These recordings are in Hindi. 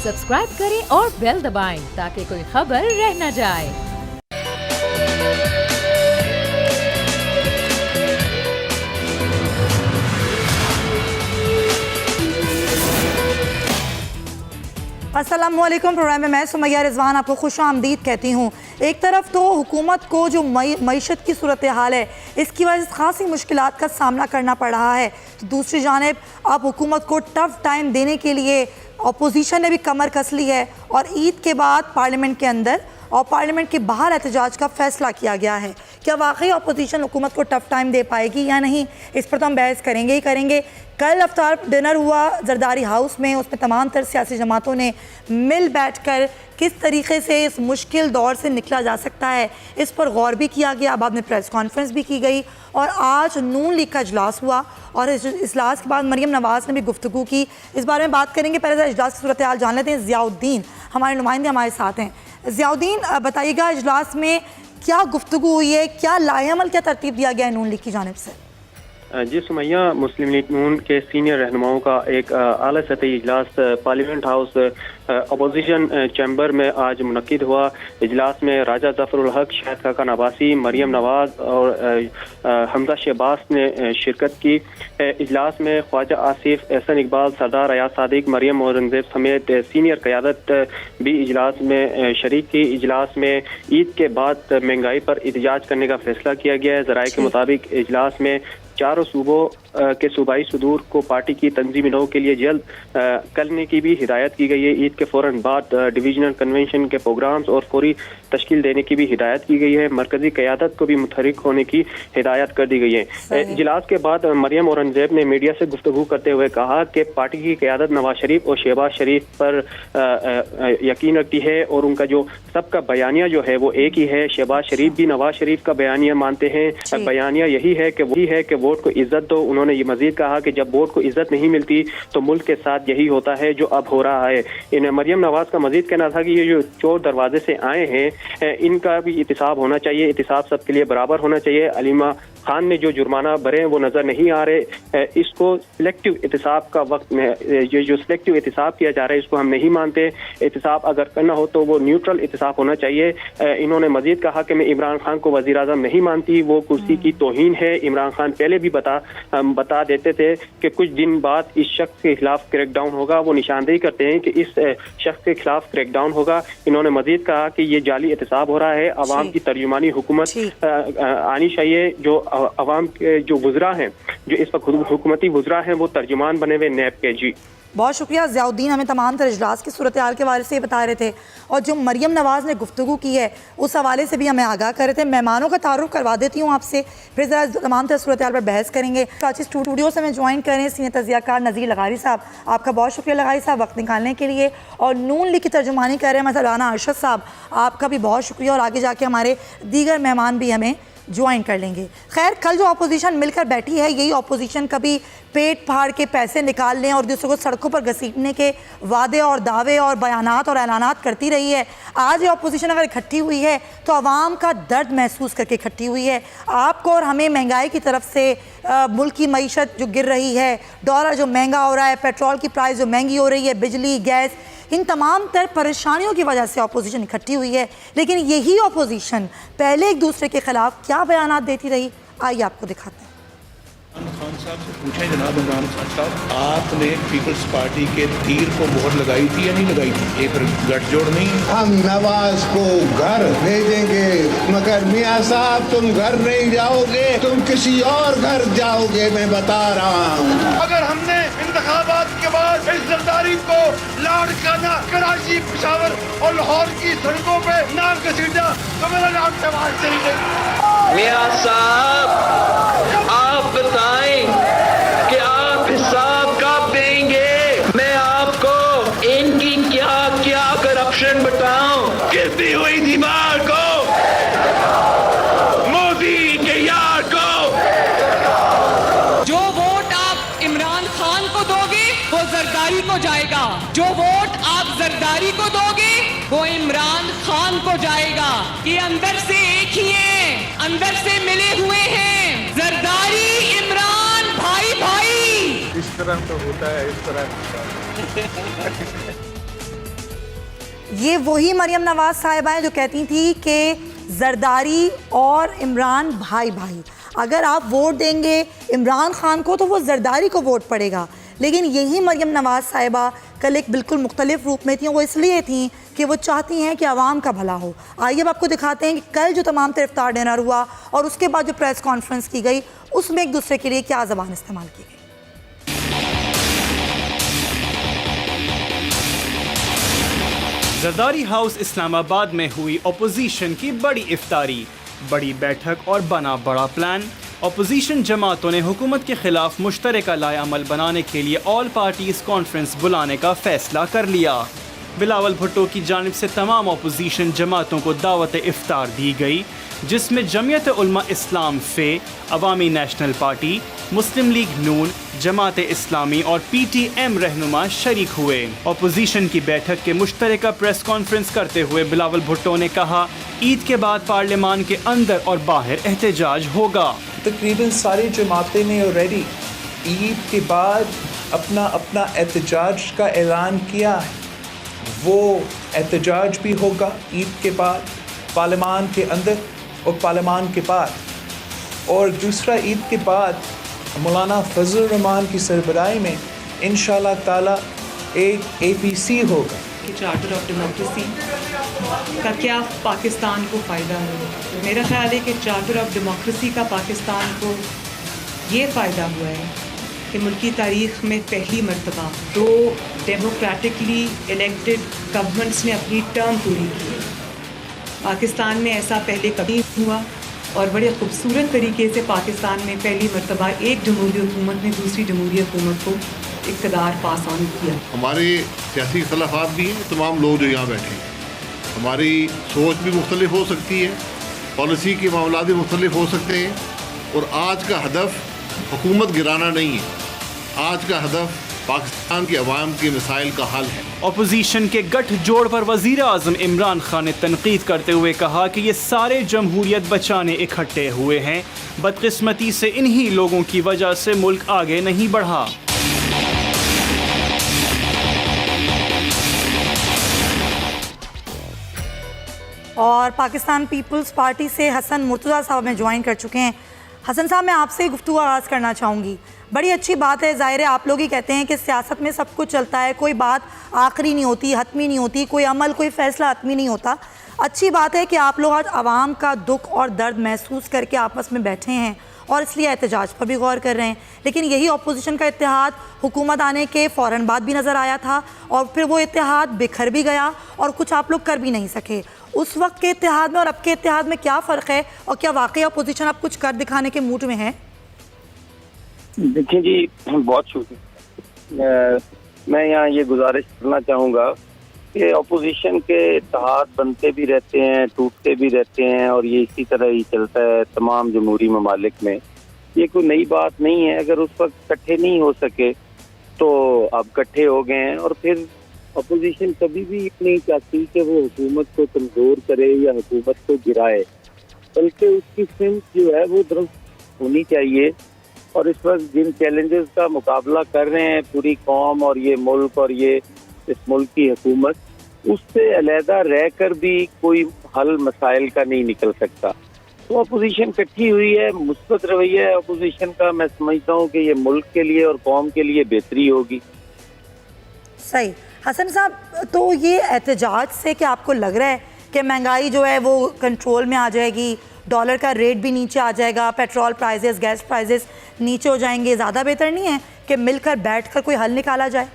सब्सक्राइब करें और बेल दबाएं ताकि कोई खबर रह न जाए। अस्सलामुअलैकुम। प्रोग्राम में मैं सुमैया रिजवान आपको खुशामदीद कहती हूँ। एक तरफ तो हुकूमत को जो मईशत की सूरत हाल है इसकी वजह से खासी मुश्किलात का सामना करना पड़ रहा है, तो दूसरी जानिब अब हुकूमत को टफ टाइम देने के लिए अपोजिशन ने भी कमर कस ली है और ईद के बाद पार्लियामेंट के अंदर और पार्लियामेंट के बाहर एहतजाज का फैसला किया गया है। क्या वाकई अपोजिशन हुकूमत को टफ टाइम दे पाएगी या नहीं, इस पर तो हम बहस करेंगे ही करेंगे। कल अफ्तार डिनर हुआ जरदारी हाउस में, उसमें तमाम तर सियासी जमातों ने मिल बैठ कर किस तरीके से इस मुश्किल दौर से निकला जा सकता है इस पर गौर भी किया गया। बाद में प्रेस कॉन्फ्रेंस भी की गई और आज नून लीग का इजलास हुआ और इस इजलास के बाद मरियम नवाज़ ने भी गुफ्तगू की। इस बारे में बात करेंगे। पहले इजलास की सूरत हाल जान लेते हैं। ज़ियाउद्दीन हमारे नुमाइंदे हमारे साथ हैं। ज़ियाउद्दीन बताइएगा इजलास में क्या गुफ्तगू हुई है, क्या लाएअमल, क्या तरतीब दिया गया है नून लीग की जानिब से? जी सुमैया, मुस्लिम लीग नून के सीनियर रहनुमाओं का एक आला सतही इजलास पार्लियामेंट हाउस अपोजिशन चैम्बर में आज मुनक्किद हुआ। इजलास में राजा जफरुल हक, शाहिद खाकान अब्बासी, मरियम नवाज और हमजा शहबाज ने शिरकत की। इजलास में ख्वाजा आसिफ, एहसन इकबाल, सरदार अयाज सादिक, मरियम औरंगजेब समेत सीनियर क़यादत भी इजलास में शरीक थी। इजलास में ईद के बाद महंगाई पर एहतजाज करने का फैसला किया गया है। ज़राए के मुताबिक इजलास में चारों सूबों के सूबाई सदूर को पार्टी की तंजीमी नौ के लिए जल्द करने की भी हिदायत की गई है। ईद के फ़ौरन बाद डिवीजनल कन्वेंशन के प्रोग्राम्स और फौरी तश्कील देने की भी हिदायत की गई है। मरकजी क़यादत को भी मुतहरिक होने की हिदायत कर दी गई है। इजलास के बाद मरियम औरंगजेब ने मीडिया से गुफ्तगू करते हुए कहा कि पार्टी की क़यादत नवाज शरीफ और शहबाज शरीफ पर यकीन रखती है और उनका जो सबका बयानिया जो है वो एक ही है। शहबाज शरीफ भी नवाज शरीफ का बयानिया मानते हैं। बयानिया यही है कि वोट को इज्जत दो। उन्होंने ये मजीद कहा कि जब वोट को इज्जत नहीं मिलती तो मुल्क के साथ यही होता है जो अब हो रहा है। इन मरियम नवाज का मजीद कहना था कि ये जो चोर दरवाजे से आए हैं इनका भी एहतिसाब होना चाहिए, एहतिसाब सबके लिए बराबर होना चाहिए। अलीमा खान ने जो जुर्माना भरे हैं वो नजर नहीं आ रहे। इसको सिलेक्टिव एहतिसाब का वक्त में ये जो सिलेक्टिव एहतिसाब किया जा रहा है इसको हम नहीं मानते। एहतिसाब अगर करना हो तो वो न्यूट्रल एहतिसाब होना चाहिए। इन्होंने मजीद कहा कि मैं इमरान खान को वजीर आज़म नहीं मानती, वो कुर्सी की तौहीन है। इमरान खान पहले भी बता देते थे कि कुछ दिन बाद इस शख्स के खिलाफ क्रैकडाउन होगा। वो निशानदेही करते हैं कि इस शख्स के खिलाफ क्रैकडाउन होगा। इन्होंने मजीद कहा कि ये जाली एहतिसाब हो रहा है। अवाम की तर्जुमानी हुकूमत आनी चाहिए। जो अवाम के जो वज़रा हैं, जो इस वक्त हुकूमती वज़रा हैं, वो तर्जुमान बने हुए नैब के। जी बहुत शुक्रिया ज़ियाउद्दीन, हमें तमाम तर इजलास की सूरत हाल के बारे से बता रहे थे और जो मरियम नवाज़ ने गुफ्तगू की है उस हवाले से भी हमें आगाह कर रहे थे। मेहमानों का तारुफ करवा देती हूँ आपसे, फिर ज़रा तमाम तर सूरत हाल पर बहस करेंगे। कराची स्टूडियो से हमें ज्वाइन करें सीनियर तजियाकार नज़ीर लगारी साहब। आपका बहुत शुक्रिया लगारी साहब वक्त निकालने के लिए। और नून लीग की तर्जुमानी कर रहे हैं मौलाना अरशद साहब, आपका भी बहुत शुक्रिया और आगे जाके हमारे दीगर मेहमान भी हमें ज्वाइन कर लेंगे। खैर, कल जो अपोजिशन मिलकर बैठी है यही अपोजिशन कभी पेट फाड़ के पैसे निकालने और दूसरों को सड़कों पर घसीटने के वादे और दावे और बयानात और ऐलानात करती रही है। आज ये अपोजिशन अगर इकट्ठी हुई है तो आवाम का दर्द महसूस करके इकट्ठी हुई है। आपको और हमें महंगाई की तरफ से मुल्क की मईशत जो गिर रही है, डॉलर जो महंगा हो रहा है, पेट्रोल की प्राइस जो महंगी हो रही है, बिजली, गैस, इन तमाम तर परेशानियों की वजह से अपोजिशन इकट्ठी हुई है। लेकिन यही अपोजिशन पहले एक दूसरे के खिलाफ क्या बयानात देती रही, आइए आपको दिखाते हैं। खान साहब से पूछें जनाब इमरान खान साहब, आपने पीपल्स पार्टी के तीर को मोहर लगाई थी या नहीं लगाई थी? ये फिर गठजोड़ नहीं है। हम नवाज को घर भेजेंगे मगर मियाँ साहब तुम घर नहीं जाओगे, तुम किसी और घर जाओगे, मैं बता रहा हूँ। अगर हमने इंतखाबात के बाद इस जरदारी को लाड़काना कराची, पेशावर और लाहौर की सड़कों पे ना घसीटा तो मेरा नाम नवाज शरीफ है। मियाँ साहब आप बताएं कि आप हिसाब कब देंगे? मैं आपको इनकी क्या क्या करप्शन बताऊं? गिरती हुई दीवार को, मोदी के यार को। जो वोट आप इमरान खान को दोगे वो जरदारी को जाएगा, जो वोट आप जरदारी को दोगे वो इमरान खान को जाएगा। ये अंदर से एक ही है, अंदर से मिले हुए हैं। जरदारी इमरान भाई भाई। इस तरह तो होता है, इस तरह ये वही मरियम नवाज साहिबा हैं जो कहती थी कि जरदारी और इमरान भाई भाई, अगर आप वोट देंगे इमरान खान को तो वो जरदारी को वोट पड़ेगा। लेकिन यही मरियम नवाज साहिबा कल एक बिल्कुल मुख्तलिफ रूप में थी। वो इसलिए थी कि वो चाहती हैं कि आवाम का भला हो। आइए अब आपको दिखाते हैं कि कल जो तमाम तर इफ्तार डिनर हुआ और उसके बाद जो प्रेस कॉन्फ्रेंस की गई उसमें एक दूसरे के लिए क्या ज़बान इस्तेमाल की गई। जरदारी हाउस इस्लामाबाद में हुई अपोजिशन की बड़ी इफ्तारी, बड़ी बैठक और बना बड़ा प्लान। अपोजिशन जमातों ने हुकूमत के खिलाफ मुश्तरका लाए अमल बनाने के लिए ऑल पार्टीज कॉन्फ्रेंस बुलाने का फैसला कर लिया। बिलावल भुट्टो की जानिब से तमाम अपोजिशन जमातों को दावत इफ्तार दी गई, जिसमें जमीयत उलमा इस्लाम फे, अवामी नेशनल पार्टी, मुस्लिम लीग नून, जमात इस्लामी और PTM रहनुमा शरीक हुए। अपोजिशन की बैठक के मुश्तरका प्रेस कॉन्फ्रेंस करते हुए बिलावल भुट्टो ने कहा, ईद के बाद पार्लियामान के अंदर और बाहर एहतजाज होगा। तकरीबन सारी जमातें ने ऑलरेडी ईद के बाद अपना अपना एहतजाज का ऐलान किया है। वो एहतजाज भी होगा ईद के बाद, पार्लियामान के अंदर और पार्लियामान के बाद। और दूसरा, ईद के बाद मौलाना फजल रहमान की सरबराही में इंशाल्लाह ताला एक APC होगा। चार्टर ऑफ डेमोक्रेसी का क्या पाकिस्तान को फ़ायदा है? मेरा ख्याल है कि चार्टर ऑफ डेमोक्रेसी का पाकिस्तान को ये फ़ायदा हुआ है कि मुल्की तारीख़ में पहली मरतबा 2 डेमोक्रेटिकली इलेक्टेड गवर्नमेंट्स ने अपनी टर्म पूरी की। पाकिस्तान में ऐसा पहले कभी हुआ और बड़े खूबसूरत तरीके से पाकिस्तान में पहली मरतबा एक जमहूरी हुकूमत ने दूसरी जमहूरी हुकूमत को इक़्तिदार पास ऑन किया। हमारे सियासी इख्तलाफात भी हैं, तमाम लोग जो यहाँ बैठे हैं, हमारी सोच भी मुख्तलिफ हो सकती है, पॉलिसी के मामला भी मुख्तलिफ हो सकते हैं। और आज का हदफ हुकूमत गिराना नहीं है, आज का हदफ पाकिस्तान के अवाम के मसाइल का हल है। अपोजिशन के गठजोड़ पर वज़ीर आज़म इमरान खान ने तनकीद करते हुए कहा कि ये सारे जमहूरियत बचाने इकट्ठे हुए हैं, बदकिस्मती से इन्हीं लोगों की वजह से मुल्क आगे नहीं बढ़ा। और पाकिस्तान पीपल्स पार्टी से हसन मुर्तज़ा साहब में ज्वाइन कर चुके हैं। हसन साहब, मैं आपसे गुफ्तगू आगाज़ करना चाहूँगी। बड़ी अच्छी बात है, ज़ाहिर है आप लोग ही कहते हैं कि सियासत में सब कुछ चलता है, कोई बात आखिरी नहीं होती, हतमी नहीं होती, कोई अमल कोई फ़ैसला हतमी नहीं होता। अच्छी बात है कि आप लोग आज आवाम का दुख और दर्द महसूस करके आपस में बैठे हैं और इसलिए एहतजाज पर भी गौर कर रहे हैं। लेकिन यही अपोजिशन का इत्तेहाद हुकूमत आने के फ़ौरन बाद भी नज़र आया था और फिर वो इत्तेहाद बिखर भी गया और कुछ आप लोग कर भी नहीं सके। उस वक्त के इत्तेहाद में और अब के इत्तेहाद में क्या फ़र्क है और क्या वाकई अपोजिशन अब कुछ कर दिखाने के मूड में है? देखिए जी, बहुत शुक्रिया। मैं यहाँ ये गुजारिश करना चाहूँगा कि अपोजिशन के इत्तेहाद बनते भी रहते हैं, टूटते भी रहते हैं और ये इसी तरह ही चलता है तमाम जमहूरी ममालिक में। ये कोई नई बात नहीं है। अगर उस वक्त इकट्ठे नहीं हो सके तो अब इकट्ठे हो गए हैं। और फिर अपोजिशन कभी भी नहीं चाहती कि वो हुकूमत को कमज़ोर करे या हुकूमत को गिराए, बल्कि उसकी सिमत जो है वो दुरुस्त होनी चाहिए। और इस वक्त जिन चैलेंजेस का मुकाबला कर रहे हैं पूरी कौम और ये मुल्क और ये इस मुल्क की हुकूमत, उससे अलहदा रहकर भी कोई हल मसाइल का नहीं निकल सकता। तो अपोजिशन इकट्ठी हुई है, मुस्बत रवैया है अपोजिशन का। मैं समझता हूँ कि ये मुल्क के लिए और कौम के लिए बेहतरी होगी। सही। हसन साहब, तो ये एहतजाज से क्या आपको लग रहा है कि महंगाई जो है वो कंट्रोल में आ जाएगी, डॉलर का रेट भी नीचे आ जाएगा, पेट्रोल प्राइजेस, गैस प्राइजेस नीचे हो जाएंगे? ज़्यादा बेहतर नहीं है कि मिलकर बैठकर कोई हल निकाला जाए?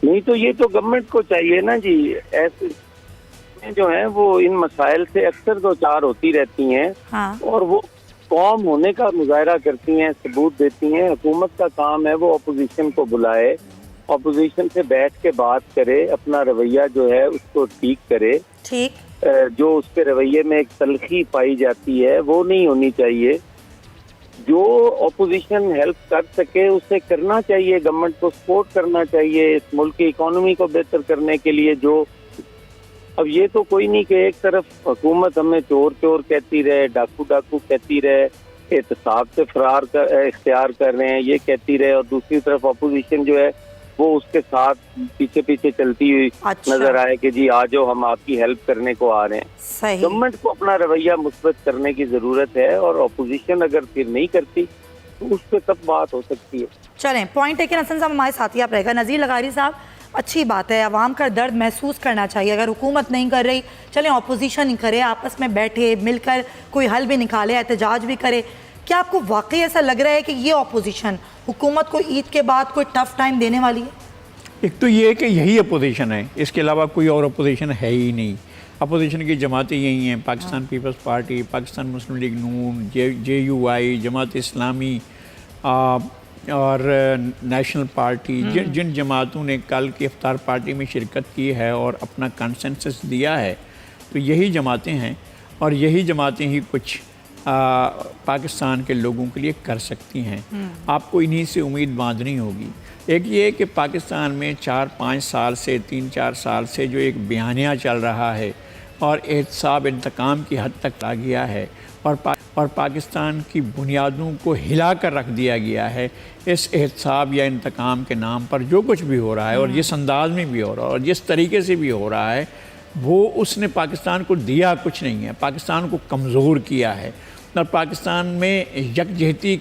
नहीं तो ये तो गवर्नमेंट को चाहिए ना जी। ऐसे जो है वो इन मसाइल से अक्सर दो चार होती रहती हैं। हाँ। और वो कौम होने का मुजाहरा करती हैं, सबूत देती हैं। हुकूमत का काम है वो अपोजिशन को बुलाए, अपोजिशन से बैठ के बात करे, अपना रवैया जो है उसको ठीक करे। ठीक। जो उसके रवैये में एक तलखी पाई जाती है वो नहीं होनी चाहिए। जो अपोजिशन हेल्प कर सके उसे करना चाहिए, गवर्नमेंट को सपोर्ट करना चाहिए इस मुल्क की इकोनॉमी को बेहतर करने के लिए। जो अब ये तो कोई नहीं कि एक तरफ हुकूमत हमें चोर चोर कहती रहे, डाकू डाकू कहती रहे, एहतसाब से फरार इख्तियार कर रहे हैं ये कहती रहे, और दूसरी तरफ अपोजिशन जो है वो उसके साथ पीछे पीछे चलती हुई अच्छा। नजर आए कि जी आ जाओ हम आपकी हेल्प करने को आ रहे हैं। सही। गवर्नमेंट को अपना रवैया मुस्बत करने की जरूरत है और अपोजिशन अगर फिर नहीं करती तो उस पर तब बात हो सकती है। चलें, पॉइंट टेकन। हसन साहब हमारे साथी आप रहेगा। नज़ीर लगारी साहब, अच्छी बात है, आवाम का दर्द महसूस करना चाहिए। अगर हुकूमत नहीं कर रही, चलें अपोजिशन ही करे, आपस में बैठे मिलकर कोई हल भी निकाले, एहतजाज भी करे। क्या आपको वाकई ऐसा लग रहा है कि ये अपोजिशन हुकूमत को ईद के बाद कोई टफ टाइम देने वाली है? एक तो ये है कि यही अपोजिशन है, इसके अलावा कोई और अपोजिशन है ही नहीं। अपोजिशन की जमातें यही हैं, पाकिस्तान पीपल्स पार्टी, पाकिस्तान मुस्लिम लीग नून, JUI, जमात इस्लामी और नेशनल पार्टी। जिन जमातों ने कल की इफ्तार पार्टी में शिरकत की है और अपना कंसेंसस दिया है, तो यही जमातें हैं और यही जमातें ही कुछ पाकिस्तान के लोगों के लिए कर सकती हैं। आपको इन्हीं से उम्मीद बांधनी होगी। एक ये कि पाकिस्तान में 4-5 साल से 3-4 साल से जो एक बयानिया चल रहा है और एहतसाब इंतकाम की हद तक आ गया है और पाकिस्तान की बुनियादों को हिला कर रख दिया गया है इस एहतसाब या इंतकाम के नाम पर। जो कुछ भी हो रहा है और जिस अंदाज में भी हो रहा है और जिस तरीके से भी हो रहा है, वो उसने पाकिस्तान को दिया कुछ नहीं है, पाकिस्तान को कमज़ोर किया है और पाकिस्तान में यकजहती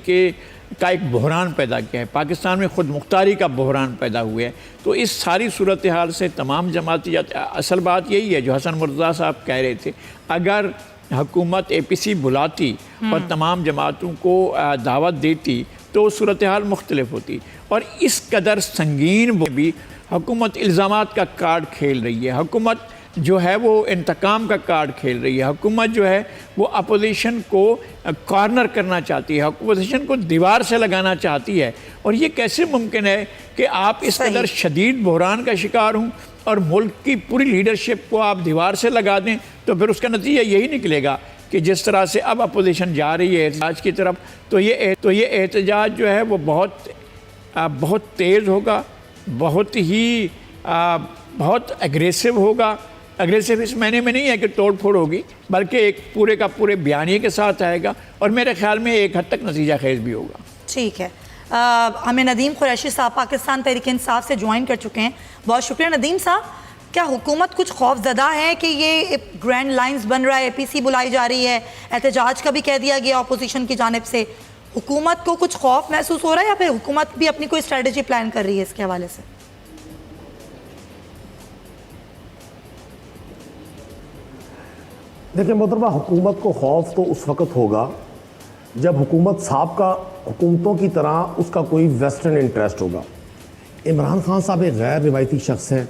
का एक बहरान पैदा किया है, पाकिस्तान में ख़ुद मुख्तारी का बहरान पैदा हुआ है। तो इस सारी सूरत हाल से तमाम जमाती असल बात यही है जो हसन मुर्तज़ा साहब कह रहे थे, अगर हुकूमत APC बुलाती और तमाम जमातों को दावत देती तो सूरत हाल मुख्तलिफ होती। और इस कदर संगीन भी हुकूमत इल्ज़ामात का कार्ड खेल रही है, हुकूमत जो है वो इंतकाम का कार्ड खेल रही है, हुकूमत जो है वो अपोजिशन को कॉर्नर करना चाहती है, अपोजिशन को दीवार से लगाना चाहती है। और ये कैसे मुमकिन है कि आप इस कदर शदीद बहरान का शिकार हों और मुल्क की पूरी लीडरशिप को आप दीवार से लगा दें? तो फिर उसका नतीजा यही निकलेगा कि जिस तरह से अब अपोजिशन जा रही है एहतजाज की तरफ, तो ये एहतजाज जो है वो बहुत तेज़ होगा, बहुत एग्रेसिव होगा। एग्रेसिव इस महीने में नहीं है कि तोड़ फोड़ होगी, बल्कि एक पूरे का पूरे बयानिए के साथ आएगा और मेरे ख्याल में एक हद तक नतीजा खेज भी होगा। ठीक है। हमें नदीम कुरैशी साहब पाकिस्तान तहरीक इंसाफ से ज्वाइन कर चुके हैं, बहुत शुक्रिया नदीम साहब। क्या हुकूमत कुछ खौफजदा है कि ये ग्रैंड लाइंस बन रहा है, APC बुलाई जा रही है, एहतजाज का भी कह दिया गया अपोजिशन की जानिब से, हुकूमत को कुछ खौफ महसूस हो रहा है या फिर हुकूमत भी अपनी कोई स्ट्रेटजी प्लान कर रही है इसके हवाले से? देखिए मोहतरमा, हुकूमत को खौफ तो उस वक़्त होगा जब हुकूमत साबका हुकूमतों की तरह उसका कोई वेस्टर्न इंटरेस्ट होगा। इमरान खान साहब एक गैर रिवायती शख्स हैं,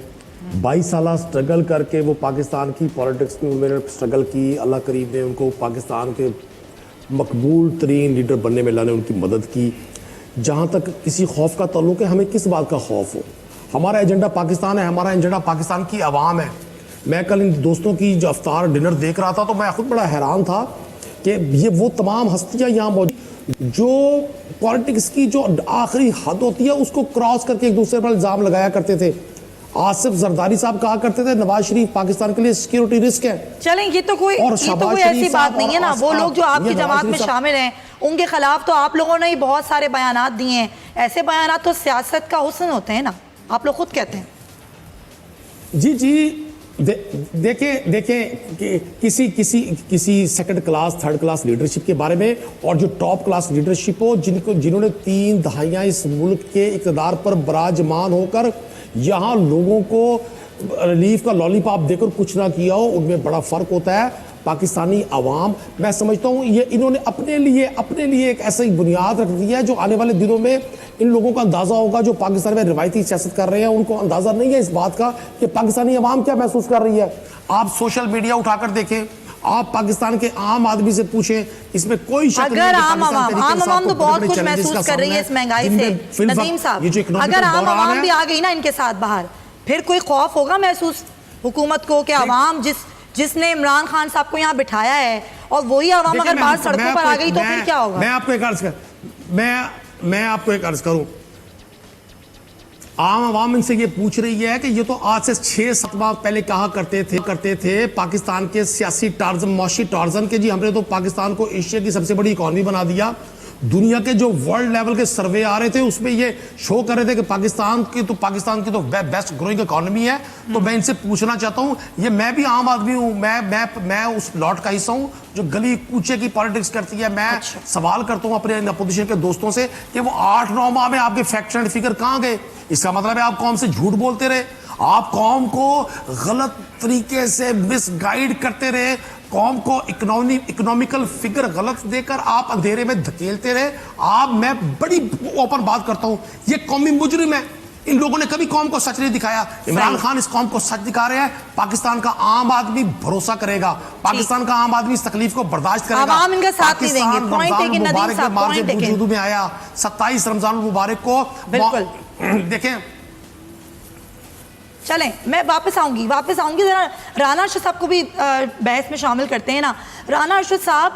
22 साल स्ट्रगल करके वो पाकिस्तान की पॉलिटिक्स में उन्होंने स्ट्रगल की। अल्लाह करीम ने उनको पाकिस्तान के मकबूल तरीन लीडर बनने में अल्लाह ने उनकी मदद की। जहाँ तक किसी खौफ का ताल्लुक है, हमें किस बात का खौफ हो? हमारा एजेंडा पाकिस्तान है, हमारा एजेंडा पाकिस्तान की आवाम है। मैं कल इन दोस्तों की जो अफ्तार डिनर देख रहा था तो मैं खुद बड़ा हैरान था कि ये वो तमाम हस्तियाँ यहाँ मौजूद जो पॉलिटिक्स की जो आखिरी हद होती है उसको क्रॉस करके एक दूसरे पर इल्ज़ाम लगाया करते थे। आसिफ जरदारी साहब कहा करते थे नवाज शरीफ पाकिस्तान के लिए सिक्योरिटी रिस्क है। चलें, ये तो कोई ऐसी बात नहीं है ना। वो लोग जो आपकी जमात में शामिल हैं उनके खिलाफ तो आप लोगों ने ही बहुत सारे बयानात दिए हैं। ऐसे बयानात तो सियासत का हुस्न होते हैं ना, आप लोग खुद कहते हैं। जी देखें किसी second class third class leadership के बारे में, और जो टॉप क्लास लीडरशिप हो जिन्होंने 3 दहाइयाँ इस मुल्क के इक़्तिदार पर बराजमान होकर यहाँ लोगों को रिलीफ का लॉलीपॉप देकर कुछ ना किया हो, उनमें बड़ा फ़र्क होता है। पाकिस्तानी अवाम, मैं समझता हूँ ये इन्होंने अपने लिए एक ऐसी बुनियाद रख दी है जो आने वाले दिनों में इन लोगों का अंदाज़ा होगा जो पाकिस्तान में रिवायती सियासत कर रहे हैं। उनको अंदाज़ा नहीं है इस बात का कि पाकिस्तानी अवाम क्या महसूस कर रही है। आप सोशल मीडिया उठाकर देखें, आप पाकिस्तान के आम आदमी से पूछें, इसमें कोई शक नहीं है। आम आवाम तो बहुत कुछ महसूस कर रही है इस महंगाई से। नदीम साहब, अगर आम आवाम भी आ गई ना इनके साथ बाहर, फिर कोई खौफ होगा महसूस हुकूमत को कि अवाम जिसने इमरान खान साहब को यहाँ बिठाया है और वही आवाम अगर बाहर सड़कों पर आ गई तो फिर क्या होगा? मैं आपको एक अर्ज करूं, आम आवाम इनसे ये पूछ रही है कि ये तो आज से 6-7 माह पहले कहा करते थे पाकिस्तान के सियासी टार्जन, मौशी टार्जन के, जी हमने तो पाकिस्तान को एशिया की सबसे बड़ी इकॉनमी बना दिया। दुनिया के जो वर्ल्ड लेवल के सर्वे आ रहे थे उसमें ये शो कर रहे थे कि पाकिस्तान की तो बेस्ट ग्रोइंग इकोनॉमी है। तो मैं इनसे पूछना चाहता हूँ, ये मैं भी आम आदमी हूँ, मैं उस लॉट का हिस्सा हूँ जो गली कूचे की पॉलिटिक्स करती है। मैं सवाल करता हूँ अपने अपोजिशन के दोस्तों से कि वो 8-9 माह में आपके फैक्ट एंड फिगर कहाँ गए? इसका मतलब है आप कौम से झूठ बोलते रहे, आप कौम को गलत तरीके से मिसगाइड करते रहे, कौम को इकोनॉमिकल फिगर गलत देकर आप अंधेरे में धकेलते रहे। मैं बड़ी ओपन बात करता हूं, ये कौमी मुजरिम है। इन लोगों ने कभी कौम को सच नहीं दिखाया। इमरान खान इस कौम को सच दिखा रहे हैं। पाकिस्तान का आम आदमी भरोसा करेगा, पाकिस्तान का आम आदमी इस तकलीफ को बर्दाश्त करेगा। आवाम इनका साथ नहीं देंगे। पॉइंट टेकन नदीम साहब, पॉइंट टेकन। वजूद में आया 27 रमजान मुबारक को, देखें। चलें, मैं वापस आऊंगी जरा राना अरशद साहब को भी बहस में शामिल करते हैं ना। राना अरशद साहब,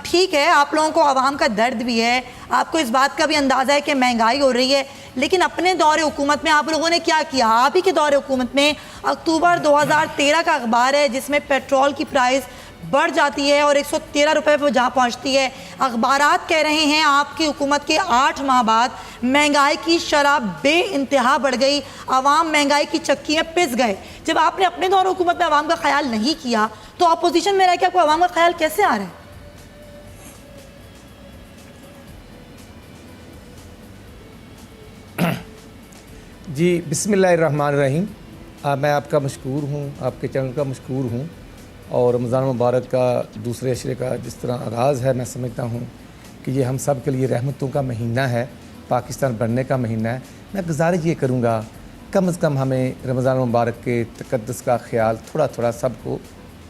ठीक है, आप लोगों को आवाम का दर्द भी है, आपको इस बात का भी अंदाज़ा है कि महंगाई हो रही है, लेकिन अपने दौरे हुकूमत में आप लोगों ने क्या किया? आप ही के दौरे हुकूमत में अक्टूबर 2013 का अखबार है जिसमें पेट्रोल की प्राइस बढ़ जाती है और 113 रुपये पर जा पहुंचती है। अखबारात कह रहे हैं आपकी हुकूमत के 8 माह बाद महंगाई की शरह बेइंतहा बढ़ गई, आवाम महंगाई की चक्की में पिस गए। जब आपने अपने दौर हुकूमत में आवाम का ख्याल नहीं किया तो अपोजिशन में रह के आपको आवाम का ख्याल कैसे आ रहा है? जी बिस्मिल्लाहिर्रहमानिर्रहीम। मैं आपका मशकूर हूँ, आपके चैनल का मशकूर हूँ, और रमज़ान मुबारक का दूसरे अशरे का जिस तरह आगाज़ है, मैं समझता हूँ कि ये हम सब के लिए रहमतों का महीना है, पाकिस्तान बनने का महीना है। मैं गुजारिश ये करूँगा कम से कम हमें रमज़ान मुबारक के तक़द्दुस का ख्याल थोड़ा थोड़ा सबको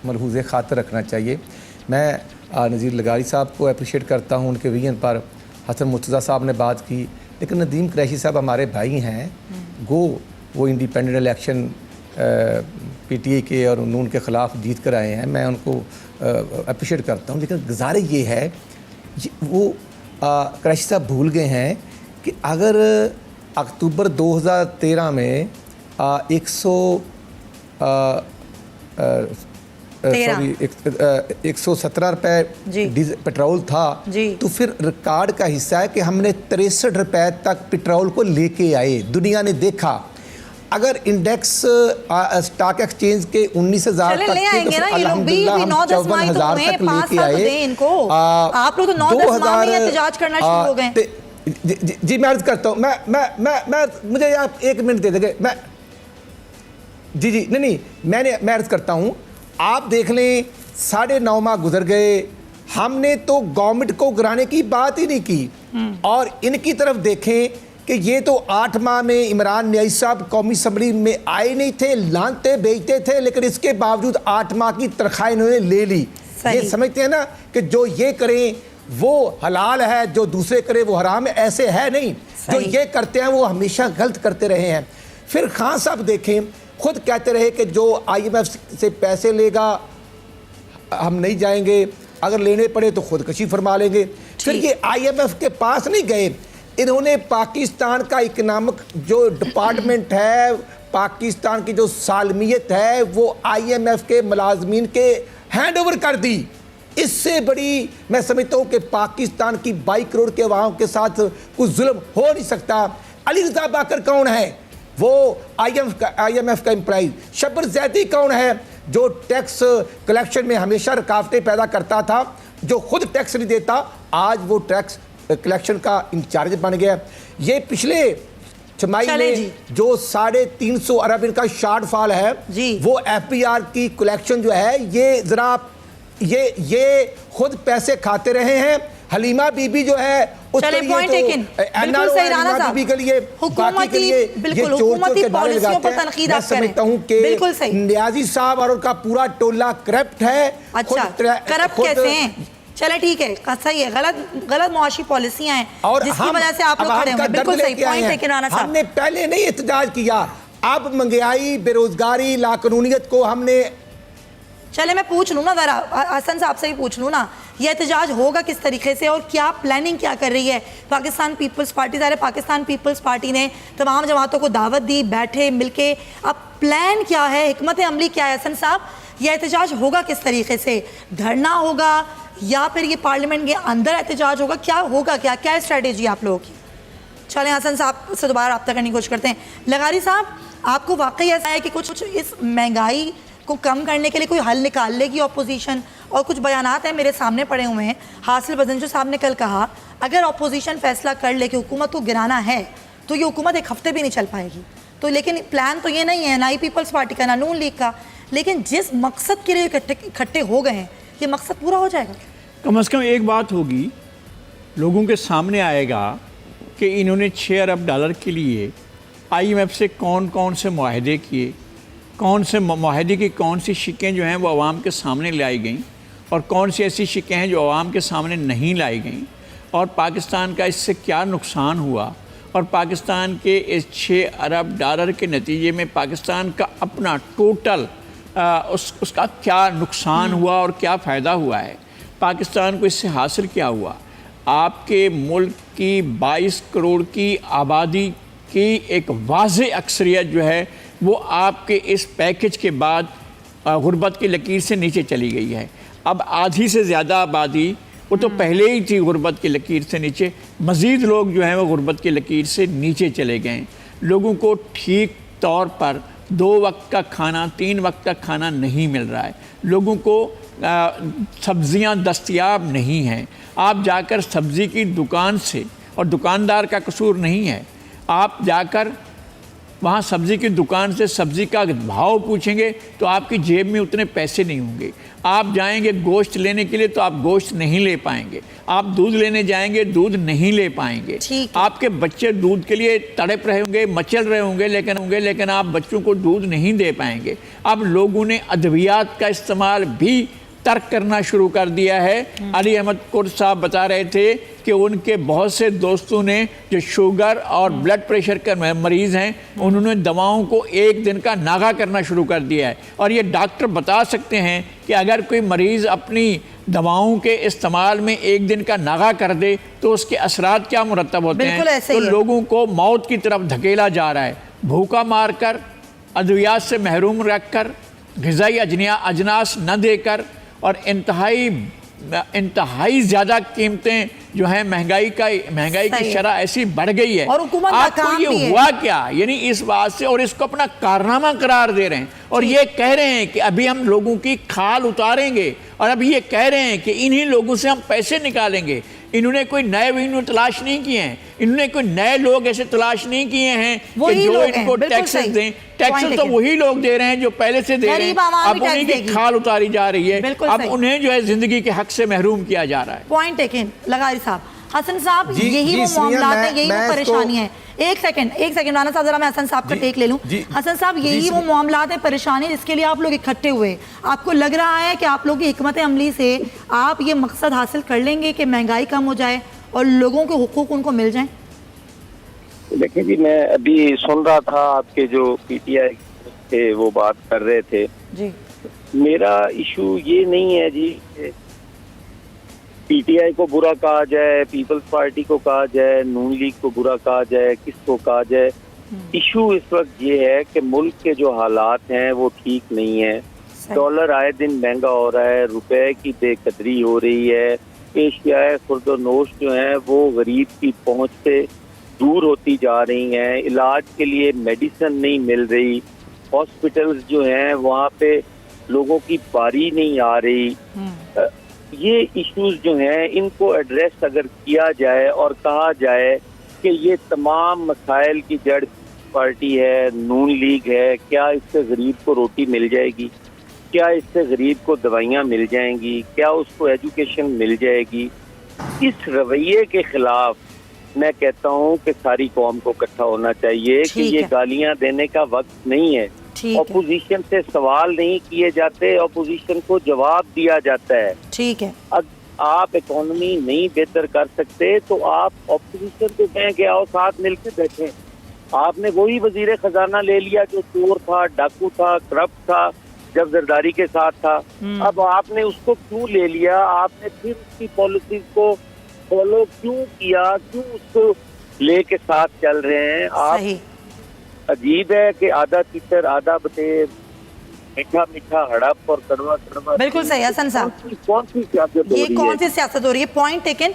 मलहूज़ ख़ातिर रखना चाहिए। मैं नज़ीर लगारी साहब को अप्रिशिएट करता हूँ, उनके विजन पर हसन मुर्तज़ा साहब ने बात की, लेकिन नदीम कुरैशी साहब हमारे भाई हैं, वो इंडिपेंडेंट इलेक्शन पीटीए के और नून के ख़िलाफ़ जीत कर आए हैं, मैं उनको अप्रिशिएट करता हूँ। लेकिन गुजारिश ये है, वो कुरैशी साहब भूल गए हैं कि अगर अक्टूबर 2013 में 117 रुपये पेट्रोल था, तो फिर रिकॉर्ड का हिस्सा है कि हमने 63 रुपये तक पेट्रोल को लेके आए। दुनिया ने देखा, अगर इंडेक्स स्टॉक एक्सचेंज के 19,000 तक थे तो अल्हम्दुलिल्लाह हम 54,000 तक लेके आए। आप लोग तो 9-10 माह में एहतजाज करना शुरू हो गए। जी मैं अर्ज करता हूँ, मैं मुझे आप 1 मिनट दे देंगे। मैं जी नहीं मैं अर्ज करता हूँ, आप देख लें 9.5 माह गुजर गए, हमने तो गवर्नमेंट को गिराने की बात ही नहीं की। और इनकी तरफ देखें कि ये तो 8 माह में इमरान न्याई साहब कौमी असम्बली में आए नहीं थे, लानते बेचते थे, लेकिन इसके बावजूद 8 माह की तनख्वाह इन्होंने ले ली। ये समझते हैं ना कि जो ये करें वो हलाल है, जो दूसरे करें वो हराम है, ऐसे है नहीं। जो ये करते हैं वो हमेशा गलत करते रहे हैं। फिर खान साहब देखें, खुद कहते रहे कि जो IMF से पैसे लेगा हम नहीं जाएंगे, अगर लेने पड़े तो खुदकशी फरमा लेंगे। फिर ये IMF के पास नहीं गए, इन्होंने पाकिस्तान का इकनॉमिक जो डिपार्टमेंट है, पाकिस्तान की जो सालमियत है, वो IMF के मुलाजमीन के हैंड ओवर कर दी। इससे बड़ी मैं समझता हूँ कि पाकिस्तान की 22 करोड़ के अवाम के साथ कुछ जुल्म हो नहीं सकता। अली रज़ा बाकर कौन है? वो IMF का एम्प्लॉय। शब्बर ज़ैदी कौन है? जो टैक्स कलेक्शन में हमेशा रुकावटें पैदा करता था, जो खुद टैक्स नहीं देता, आज वो टैक्स कलेक्शन का इंचार्ज बन गया। ये पिछले छमाही में जो 350 अरब इनका शॉर्टफॉल है, वो FBR की कलेक्शन जो है, ये जरा ये खुद पैसे खाते रहे हैं। हलीमा बीबी जो है उसके लिए बिल्कुल सही राना साहब, के लिए हुकूमती पॉलिसियों पर तनकीद आप करें। समझता हूं कि नियाजी साहब और उनका पूरा टोला करप्ट है। अच्छा, करप्ट कैसे हैं? चले ठीक है, सही है, गलत मुआशी पॉलिसियां हैं और जिसकी वजह से आप लोग खड़े होंगे। बिल्कुल सही पॉइंट है कि राना साहब, हमने पहले नहीं एहतजाज किया, अब महंगाई, बेरोजगारी, लाकानूनियत को हमने। चले मैं पूछ लूँ ना, जरा हसन साहब से ही पूछ लूँ ना, यह एहतजाज होगा किस तरीके से और क्या प्लानिंग क्या कर रही है पाकिस्तान पीपल्स पार्टी? ज़ाहिर पाकिस्तान पीपल्स पार्टी ने तमाम जमातों को दावत दी, बैठे मिलके, अब प्लान क्या है, हिकमत अमली क्या है? हसन साहब, ये एहतजाज होगा किस तरीके से? धरना होगा या फिर ये पार्लियामेंट के अंदर एहतजाज होगा? क्या होगा, क्या स्ट्रैटेजी आप लोगों की? चलें हसन साहब से दोबारा रब्ता करने की कोशिश करते हैं। लगारी साहब, आपको वाकई ऐसा है कि कुछ इस महंगाई को कम करने के लिए कोई हल निकाल लेगी ऑपोजिशन? और कुछ बयानात हैं मेरे सामने पड़े हुए हैं, हासिल बदंजो साहब ने कल कहा अगर ऑपोजिशन फैसला कर ले कि हुकूमत को गिराना है तो ये हुकूमत एक हफ्ते भी नहीं चल पाएगी। तो लेकिन प्लान तो ये नहीं है, ना ही पीपल्स पार्टी का, ना नून लीग का, लेकिन जिस मकसद के लिए इकट्ठे हो गए हैं ये मकसद पूरा हो जाएगा? कम से कम एक बात होगी, लोगों के सामने आएगा कि इन्होंने 6 अरब डॉलर के लिए IMF से कौन कौन से मुआहदे किए, कौन से मुआहदे की कौन सी शिकें जो हैं वो आवाम के सामने लाई गई और कौन सी ऐसी शिकें हैं जो आवाम के सामने नहीं लाई गई, और पाकिस्तान का इससे क्या नुकसान हुआ, और पाकिस्तान के इस 6 अरब डॉलर के नतीजे में पाकिस्तान का अपना टोटल उसका क्या नुकसान हुआ और क्या फ़ायदा हुआ है, पाकिस्तान को इससे हासिल क्या हुआ। आपके मुल्क की 22 करोड़ की आबादी की एक वाज़े अक्सरियत जो है वो आपके इस पैकेज के बाद गुर्बत की लकीर से नीचे चली गई है। अब आधी से ज़्यादा आबादी, वो तो पहले ही थी गुर्बत की लकीर से नीचे, मज़ीद लोग जो हैं वो गुर्बत की लकीर से नीचे चले गए। लोगों को ठीक तौर पर 2 वक्त का खाना, 3 वक्त का खाना नहीं मिल रहा है। लोगों को सब्ज़ियाँ दस्तयाब नहीं हैं। आप जाकर सब्ज़ी की दुकान से, और दुकानदार का कसूर नहीं है, आप जाकर वहाँ सब्ज़ी की दुकान से सब्ज़ी का भाव पूछेंगे तो आपकी जेब में उतने पैसे नहीं होंगे। आप जाएंगे गोश्त लेने के लिए तो आप गोश्त नहीं ले पाएंगे। आप दूध लेने जाएंगे, दूध नहीं ले पाएंगे। आपके बच्चे दूध के लिए तड़प रहे होंगे, मचल रहे होंगे, लेकिन आप बच्चों को दूध नहीं दे पाएंगे। अब लोगों ने अद्वियात का इस्तेमाल भी तर्क करना शुरू कर दिया है। अली अहमद कुर्द साहब बता रहे थे कि उनके बहुत से दोस्तों ने जो शुगर और ब्लड प्रेशर के मरीज़ हैं उन्होंने दवाओं को 1 दिन का नागा करना शुरू कर दिया है। और ये डॉक्टर बता सकते हैं कि अगर कोई मरीज़ अपनी दवाओं के इस्तेमाल में 1 दिन का नागा कर दे तो उसके असरात क्या मुरतब होते हैं। तो लोगों को मौत की तरफ धकेला जा रहा है, भूखा मार कर, अद्वियात से महरूम रख कर, ग़िज़ाई अजनास न देकर, और इंतहाई ज़्यादा कीमतें जो हैं, महंगाई की शरह ऐसी बढ़ गई है। और आपको ये हुआ क्या, यानी इस बात से, और इसको अपना कारनामा करार दे रहे हैं और ये कह रहे हैं कि अभी हम लोगों की खाल उतारेंगे, और अभी ये कह रहे हैं कि इन्हीं लोगों से हम पैसे निकालेंगे। इन्होंने कोई नए वेन्यू तलाश नहीं किए हैं, इन्होंने कोई नए लोग ऐसे तलाश नहीं किए हैं कि जो इनको टैक्सेस दें। टैक्सेस तो वही लोग दे रहे हैं जो पहले से दे रहे हैं। अब उन्हीं की खाल उतारी जा रही है, अब उन्हें जो है जिंदगी के हक से महरूम किया जा रहा है। Point taken. लगारी साहब, हसन साहब, यही वो मामला है, यही वो परेशानी है। एक सेकंड राना साहब, जरा मैं हसन साहब का टेक ले लूं। हसन साहब, यही वो मामला है, परेशानी जिसके लिए आप लोग इकट्ठे हुए। आपको लग रहा है कि आप लोग की हिकमत अमली से आप ये मकसद हासिल कर लेंगे कि महंगाई कम हो जाए और लोगों के हुकूक उनको मिल जाएं? देखिए जी, मैं अभी सुन रहा था आपके जो PTI थे वो बात कर रहे थे जी। मेरा इशू ये नहीं है जी PTI को बुरा कहा जाए, पीपल्स पार्टी को कहा जाए, नून लीग को बुरा कहा जाए, किसको कहा जाए। इशू इस वक्त ये है कि मुल्क के जो हालात हैं वो ठीक नहीं है। डॉलर आए दिन महंगा हो रहा है, रुपए की बेकदरी हो रही है, एशियाए खुर्दोनोश जो हैं वो गरीब की पहुंच से दूर होती जा रही हैं, इलाज के लिए मेडिसिन नहीं मिल रही, हॉस्पिटल्स जो हैं वहाँ पे लोगों की बारी नहीं आ रही। ये इश्यूज जो हैं इनको एड्रेस अगर किया जाए और कहा जाए कि ये तमाम मसाइल की जड़ पार्टी है, नून लीग है, क्या इससे गरीब को रोटी मिल जाएगी, क्या इससे गरीब को दवाइयाँ मिल जाएंगी, क्या उसको एजुकेशन मिल जाएगी। इस रवैये के खिलाफ मैं कहता हूँ कि सारी कौम को इकट्ठा होना चाहिए कि ये गालियाँ देने का वक्त नहीं है। ऑपोजिशन से सवाल नहीं किए जाते, ऑपोजिशन को जवाब दिया जाता है। ठीक है। आप इकोनॉमी नहीं बेहतर कर सकते तो आप ऑपोजिशन को कहें कि आओ साथ मिलकर बैठे। आपने वही वजीर खजाना ले लिया जो चोर था, डाकू था, करप्ट था, जब जरदारी के साथ था। अब आपने उसको क्यों ले लिया, आपने फिर उसकी पॉलिसीज को फॉलो क्यों किया, क्यों उसको ले के साथ चल रहे हैं आप? अजीब है कि आधा तीतर आधा बतेर, मीठा मीठा हड़प और कड़वा कड़वा। बिल्कुल सही हसन साहब, कौन सी सियासत हो ये रही कौन है? सी सियासत हो रही है? Point taken.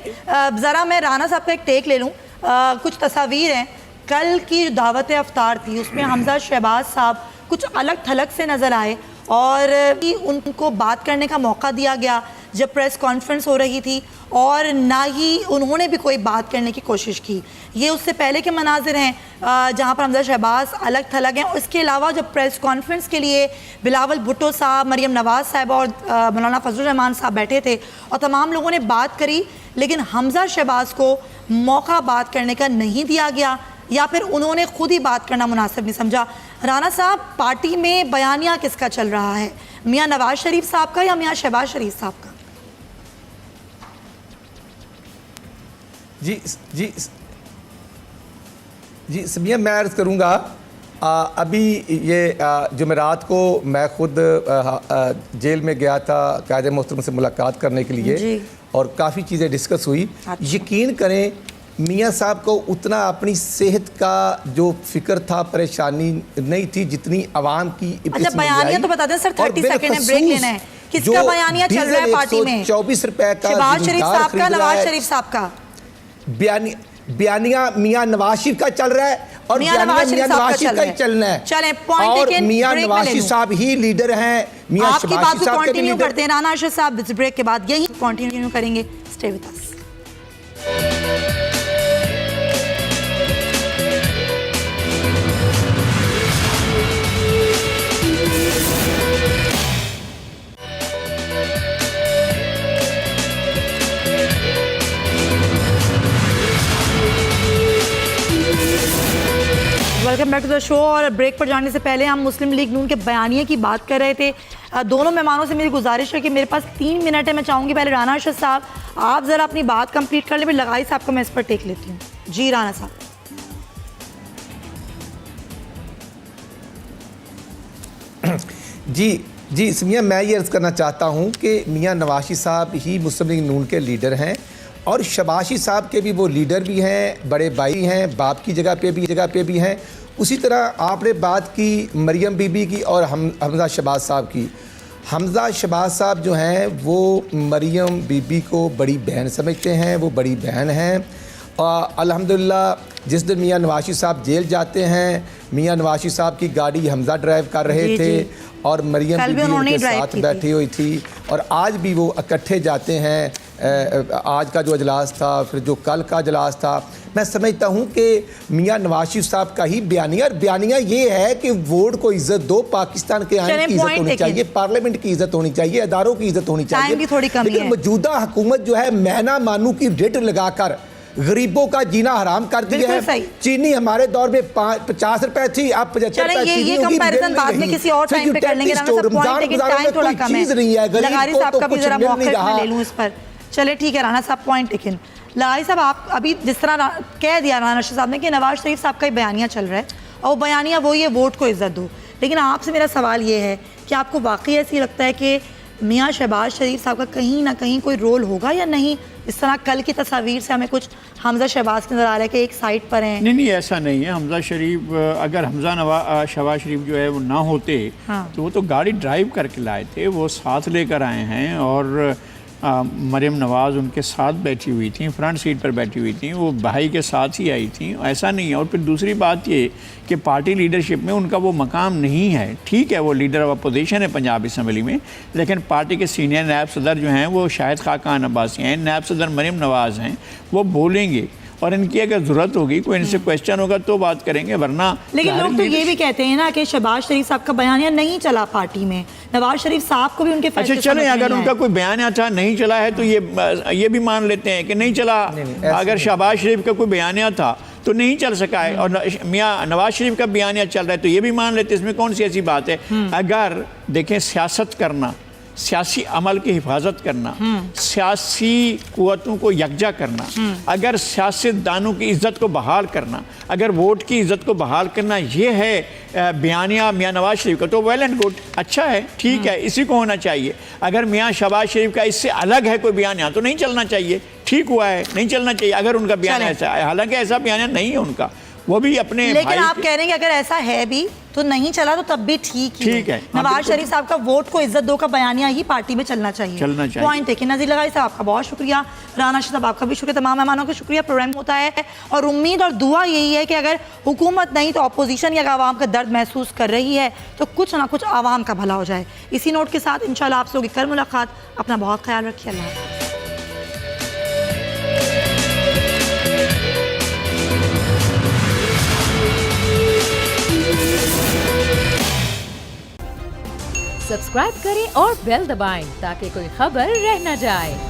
ज़रा मैं राना साहब का एक टेक ले लूँ। कुछ तस्वीर हैं, कल की जो दावत अफ्तार थी उसमें हमजा शहबाज साहब कुछ अलग थलग से नज़र आए और उनको बात करने का मौका दिया गया जब प्रेस कॉन्फ्रेंस हो रही थी, और ना ही उन्होंने भी कोई बात करने की कोशिश की। ये उससे पहले के मनाजिर हैं जहाँ पर हमजा शहबाज अलग थलग हैं। उसके अलावा जब प्रेस कॉन्फ्रेंस के लिए बिलावल भुट्टो साहब, मरियम नवाज़ साहब और मौलाना फजलुर रहमान साहब बैठे थे और तमाम लोगों ने बात करी, लेकिन हमजा शहबाज को मौका बात करने का नहीं दिया गया या फिर उन्होंने खुद ही बात करना मुनासिब नहीं समझा। राना साहब, पार्टी में बयानिया किसका चल रहा है, मियाँ नवाज शरीफ साहब का या मियाँ शहबाज शरीफ साहब का? जी जी जी समिया, मैं अर्ज़ करूँगा अभी ये जुमेरात को मैं खुद जेल में गया था क़ायद मोहतरम से मुलाकात करने के लिए और काफ़ी चीज़ें डिस्कस हुई। यकीन करें मियाँ साहब को उतना अपनी सेहत का जो फिक्र था, परेशानी नहीं थी जितनी आवाम की। अच्छा, बयानिया तो बता दें सर, 30 सेकंड है, ब्रेक लेना है। किसका बयानिया चल रहा है पार्टी में? 24 रुपए का। शहबाज शरीफ साहब का, नवाज शरीफ साहब का? बयानिया मियाँ नवाज शरीफ का चल रहा है और मियाँ नवाज शरीफ का ही चलना है। चलें, पॉइंट और टेकन। मियाँ नवाज शरीफ साहब ही लीडर हैं। मियाँ आपकी बात को साहब कंटिन्यू करते हैं राना अरशद साहब, इस ब्रेक के बाद यही कंटिन्यू करेंगे। Stay with us. Welcome back to the show. और ब्रेक पर जाने से पहले हम मुस्लिम लीग नून के बयानिए की बात कर रहे थे। दोनों मेहमानों से मेरी गुजारिश है कि मेरे पास 3 मिनट है। मैं चाहूँगी पहले राना अरशद साहब आप ज़रा अपनी बात कंप्लीट कर लें, फिर लगाई साहब को मैं इस पर टेक लेती हूँ। जी राना साहब। जी समिया, मैं ये अर्ज़ करना चाहता हूँ कि मियाँ नवाज साहब ही मुस्लिम लीग नून के लीडर हैं और शहबाज साहब के भी वो लीडर भी हैं, बड़े भाई हैं, बाप की जगह पे भी हैं। उसी तरह आपने बात की मरियम बीबी की और हमजा शहबाज साहब की। हमजा शहबाज साहब जो हैं वो मरियम बीबी को बड़ी बहन समझते हैं, वो बड़ी बहन हैं। और अल्हम्दुलिल्लाह जिस दिन मियाँ नवाज साहब जेल जाते हैं, मियाँ नवाज साहब की गाड़ी हमजा ड्राइव कर रहे थे और मरियम बीबी उनके साथ बैठी हुई थी और आज भी वो इकट्ठे जाते हैं। आज का जो अजलास था, फिर जो कल का अजलास था, मैं समझता हूँ कि मियाँ नवाज साहब का ही बयानिया, और बयानिया ये है कि वोट को इज्जत दो, पाकिस्तान के आइन की इज्जत होनी चाहिए, पार्लियामेंट की इज्जत होनी चाहिए, अदारों की इज्जत होनी चाहिए। लेकिन मौजूदा हुकूमत जो है मैना मानू की रेट लगाकर गरीबों का जीना हराम कर दिया है। चीनी हमारे दौर में 50 रुपए थी, अब 75 रुपए चीनी होगी। कंपैरिजन बाद में किसी और टाइम पे कर लेंगे। टाइम थोड़ा कम है। लगारी साहब का भी जरा मौका ले लूं इस पर। चले ठीक है राना साहब, पॉइंट टेकन। लगारी साहब, आप अभी जिस तरह कह दिया राना अरशद साहब ने कि नवाज शरीफ साहब का ही बयानिया चल रहा है और वो बयानिया वो ये वोट को इज्जत दो, लेकिन आपसे मेरा सवाल ये है कि आपको वाकई ऐसी लगता है कि मियाँ शहबाज शरीफ साहब का कहीं ना कहीं कोई रोल होगा या नहीं? इस तरह कल की तस्वीर से हमें कुछ हमजा शहबाज नज़र आ रहा है कि एक साइड पर हैं। नहीं, ऐसा नहीं है। हमजा शरीफ, अगर हमजा शहबाज शरीफ जो है वो ना होते तो वो तो गाड़ी ड्राइव करके लाए थे, वो साथ लेकर आए हैं और मरियम नवाज़ उनके साथ बैठी हुई थी, फ्रंट सीट पर बैठी हुई थी, वो भाई के साथ ही आई थी। ऐसा नहीं है। और फिर दूसरी बात ये कि पार्टी लीडरशिप में उनका वो मकाम नहीं है। ठीक है, वो लीडर ऑफ अपोजिशन है पंजाब असम्बली में, लेकिन पार्टी के सीनियर नायब सदर जो हैं वो शाहिद खाकान अब्बासी हैं, नायब सदर मरियम नवाज़ हैं, वो बोलेंगे और इनकी अगर ज़रूरत होगी, कोई इनसे क्वेश्चन होगा तो बात करेंगे, वरना। लेकिन लोग तो ये भी कहते हैं ना कि शहबाज शरीफ साहब का बयानिया नहीं चला पार्टी में, नवाज शरीफ साहब को भी उनके फैसले। अच्छा चलें, अगर उनका कोई बयानिया था नहीं चला है तो ये भी मान लेते हैं कि नहीं चला। अगर शहबाज शरीफ का कोई बयानिया था तो नहीं चल सका है और मियाँ नवाज शरीफ का बयानिया चल रहा है तो ये भी मान लेते हैं। इसमें कौन सी ऐसी बात है? अगर देखें, सियासत करना, सियासी अमल की हिफाजत करना, सियासी कुव्वतों को यकजा करना, अगर सियासतदानों की इज़्ज़त को बहाल करना, अगर वोट की इज़्ज़त को बहाल करना, ये है बयानिया मियाँ नवाज शरीफ का, तो वेल एंड गुड, अच्छा है, ठीक है, इसी को होना चाहिए। अगर मियाँ शहबाज शरीफ का इससे अलग है कोई बयानिया तो नहीं चलना चाहिए। ठीक हुआ है, नहीं चलना चाहिए अगर उनका बयान ऐसा है। हालांकि ऐसा बयान नहीं है उनका, वो भी अपने। लेकिन आप कह रहे हैं कि अगर ऐसा है भी तो नहीं चला तो तब भी ठीक ही ठीक है। नवाज शरीफ साहब का वोट को इज्जत दो का बयानिया ही पार्टी में चलना चाहिए। पॉइंट है कि नज़ीर लगाई साहब आपका बहुत शुक्रिया, राना शाह साहब आपका भी शुक्रिया, तमाम मेहमानों का शुक्रिया। प्रोग्राम होता है और उम्मीद और दुआ यही है कि अगर हुकूमत नहीं तो अपोजिशन या आवाम का दर्द महसूस कर रही है तो कुछ ना कुछ आवाम का भला हो जाए। इसी नोट के साथ इंशाल्लाह आपसे होगी कल मुलाकात। अपना बहुत ख्याल रखिए। अल्लाह हाफ़िज़। सब्सक्राइब करें और बेल दबाएं ताकि कोई खबर रह न जाए।